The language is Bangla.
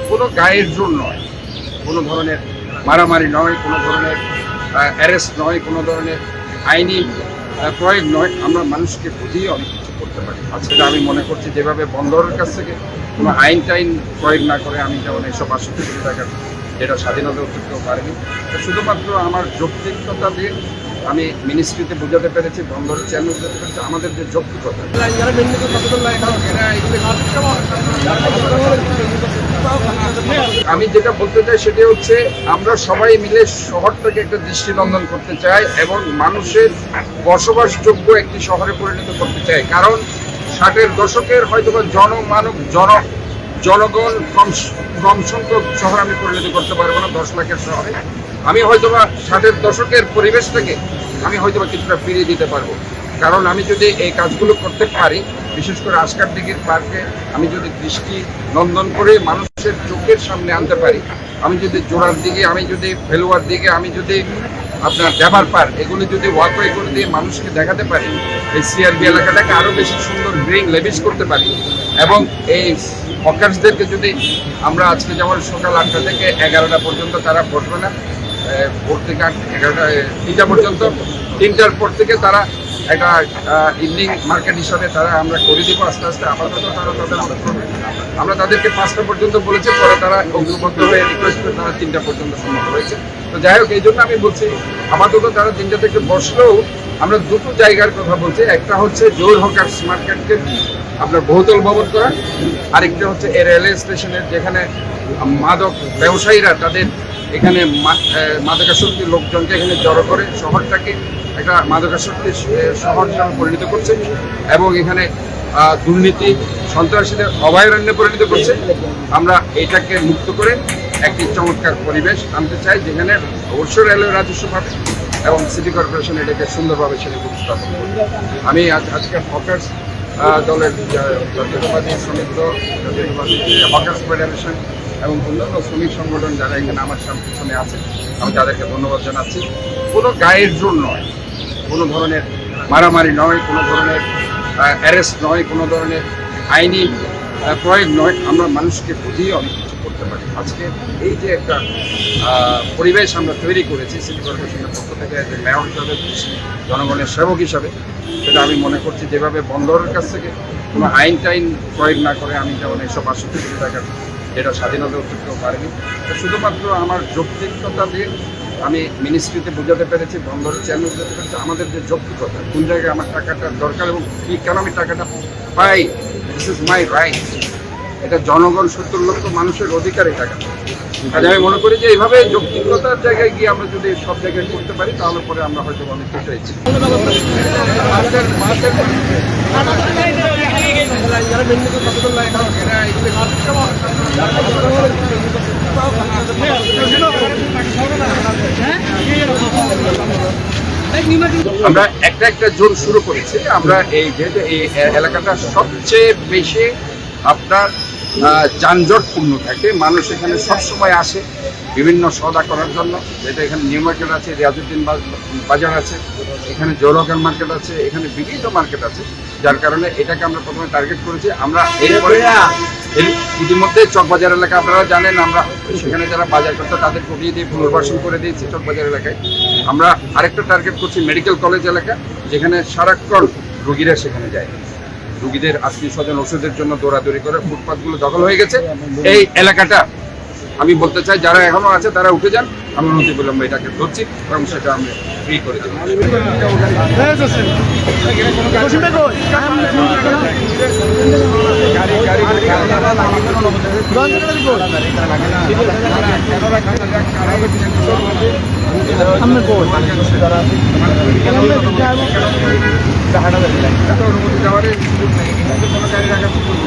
কোনো গায়ের জোর নয়, কোনো ধরনের মারামারি নয়, কোনো ধরনের অ্যারেস্ট নয়, কোনো ধরনের আইনি প্রয়োগ নয়। আমরা মানুষকে বুঝিয়ে অনেক কিছু করতে পারি। আজকে আমি মনে করছি যেভাবে বন্দরের কাছ থেকে কোনো আইন টাইন প্রয়োগ না করে আমি যেমন এইসব ৬২ কোটি টাকা যেটা স্বাধীনতা উত্তরতেও পারিনি, শুধুমাত্র আমার যৌক্তিকতা দিয়ে আমি মিনিস্ট্রিতে বোঝাতে পেরেছি, বন্দরের চেয়ারম্যান বোঝাতে পেরেছি আমাদের যে যৌক্তিকতা। আমি যেটা বলতে চাই সেটা হচ্ছে আমরা সবাই মিলে শহরটাকে একটা দৃষ্টিনন্দন করতে চাই এবং মানুষের বসবাসযোগ্য একটি শহরে পরিণত করতে চাই। কারণ ৬০-এর দশকের হয়তোবা জনগণ কম সংখ্যক শহর আমি পরিণত করতে পারবো না ১০ লাখের শহরে। আমি হয়তোবা ৬০-এর দশকের পরিবেশটাকে আমি হয়তোবা কিছুটা ফিরিয়ে দিতে পারবো। কারণ আমি যদি এই কাজগুলো করতে পারি, বিশেষ করে আস্কার দিঘির পার্কে আমি যদি দৃষ্টি নন্দন করে মানুষের চোখের সামনে আনতে পারি, আমি যদি জোড়ার দিকে, আমি যদি ফেলুয়ার দিকে, আমি যদি আপনার দেবার পার্ক এগুলি যদি ওয়াকওয়ে করে দিয়ে মানুষকে দেখাতে পারি, এই সিআরবি এলাকাটাকে আরও বেশি সুন্দর গ্রিন লেভিশ করতে পারি এবং এই হকার্সদেরকে যদি আমরা আজকে যেমন সকাল ৮টা থেকে ১১টা পর্যন্ত তারা বসবে না, ভোর থেকে ৩টা পর্যন্ত, ৩টার পর থেকে তারা একটা ইভিনিং মার্কেট হিসাবে তারা আমরা করে দিব আস্তে আস্তে। আপাতত তারা তাদের মতো করবে, আমরা তাদেরকে ৫টা পর্যন্ত বলেছি, পরে তারা অগ্রবদ্ধ হয়ে রিকোয়েস্ট করে তারা ৩টা পর্যন্ত সম্মত হয়েছে। তো যাই হোক, এই জন্য আমি বলছি আপাতত তারা ৩টা থেকে বসলেও আমরা দুটো জায়গার কথা বলছি। একটা হচ্ছে জোর হকার্স মার্কেটকে আপনার বহুতল ভবন করা, আরেকটা হচ্ছে এই রেলওয়ে স্টেশনের যেখানে মাদক ব্যবসায়ীরা তাদের এখানে মাদকাসক্তি লোকজনকে এখানে জড়ো করে শহরটাকে একটা মাদকাসক্তির শহর হিসাবে পরিণত করছে এবং এখানে দুর্নীতি সন্ত্রাসীদের অভয়ারণ্যে পরিণত করছে। আমরা এটাকে মুক্ত করে একটি চমৎকার পরিবেশ আনতে চাই, যেখানে অবশ্যই রেলওয়ে রাজস্ব পাবে এবং সিটি কর্পোরেশন এটাকে সুন্দরভাবে সেটা উপস্থাপন করবে। আমি আজকে হকার্স দলের জাতীয়তাবাদী শ্রমিক দল, জাতীয়তাবাদী হকার্স ফেডারেশন এবং অন্যান্য শ্রমিক সংগঠন যারা এখানে আমার পিছনে আছে, আমি তাদেরকে ধন্যবাদ জানাচ্ছি। কোনো গায়ের জোর নয়, কোনো ধরনের মারামারি নয়, কোনো ধরনের অ্যারেস্ট নয়, কোনো ধরনের আইনি প্রয়োগ নয়। আমরা মানুষকে বুঝিয়ে অনেক কিছু করতে পারি। আজকে এই যে একটা পরিবেশ আমরা তৈরি করেছি সিটি কর্পোরেশনের পক্ষ থেকে, যে মেয়র হিসাবে, জনগণের সেবক হিসাবে, সেটা আমি মনে করছি যেভাবে বন্দরের কাছ থেকে কোনো আইন টাইন প্রয়োগ না করে আমি যেমন এইসব ৬২ কোটি টাকা যেটা স্বাধীনতা উত্তরতেও পারিনি, শুধুমাত্র আমার যৌক্তিকতা দিয়ে আমি মিনিস্ট্রিতে বোঝাতে পেরেছি, বন্দরের চেয়ারম্যান বোঝাতে পেরেছি আমাদের যে যৌক্তিকতা, কোন জায়গায় আমার টাকাটা দরকার এবং কী কেন আমি টাকাটা পাই, দিস ইজ মাই রাইট। এটা জনগণ ৭০ লক্ষ মানুষের অধিকার এই টাকা। কাজে আমি মনে করি যে এইভাবে যৌক্তিকতার জায়গায় গিয়ে আমরা যদি সব জায়গায় করতে পারি, তাহলে পরে আমরা হয়তো অনেক কিছু চাইছি। আমরা একটা জোন শুরু করেছি। আমরা এই যেহেতু এই এলাকাটা সবচেয়ে বেশি আপনার যানজটপূর্ণ থাকে, মানুষ এখানে সবসময় আসে বিভিন্ন সওদা করার জন্য, যেটা এখানে নিউ মার্কেট আছে, রিয়াজউদ্দিন বাজার আছে, এখানে জৌরকান মার্কেট আছে, এখানে বিভিন্ন মার্কেট আছে, যার কারণে এটাকে আমরা প্রথমে টার্গেট করেছি। আমরা এরপরে ইতিমধ্যে চকবাজার এলাকা আপনারা জানেন, আমরা সেখানে যারা বাজার করতে তাদের কমিয়ে দিয়ে পুনর্বাসন করে দিয়েছি চকবাজার এলাকায়। আমরা আরেকটা টার্গেট করছি মেডিকেল কলেজ এলাকা, যেখানে সারাক্ষণ রোগীরা সেখানে যায়, রোগীদের আত্মীয় স্বজন ওষুধের জন্য দৌড়াদৌড়ি করে ফুটপাথগুলো দখল হয়ে গেছে। এই এলাকাটা আমি বলতে চাই যারা এখনো আছে তারা উঠে যান, আমি অনতি বিলম্বে এটাকে ধরছি এবং সেটা আমরা ফ্রি করে দেবো। অনুমতি দেওয়ার সুযোগ নেই, কোনো গাড়ি রাখার সুযোগ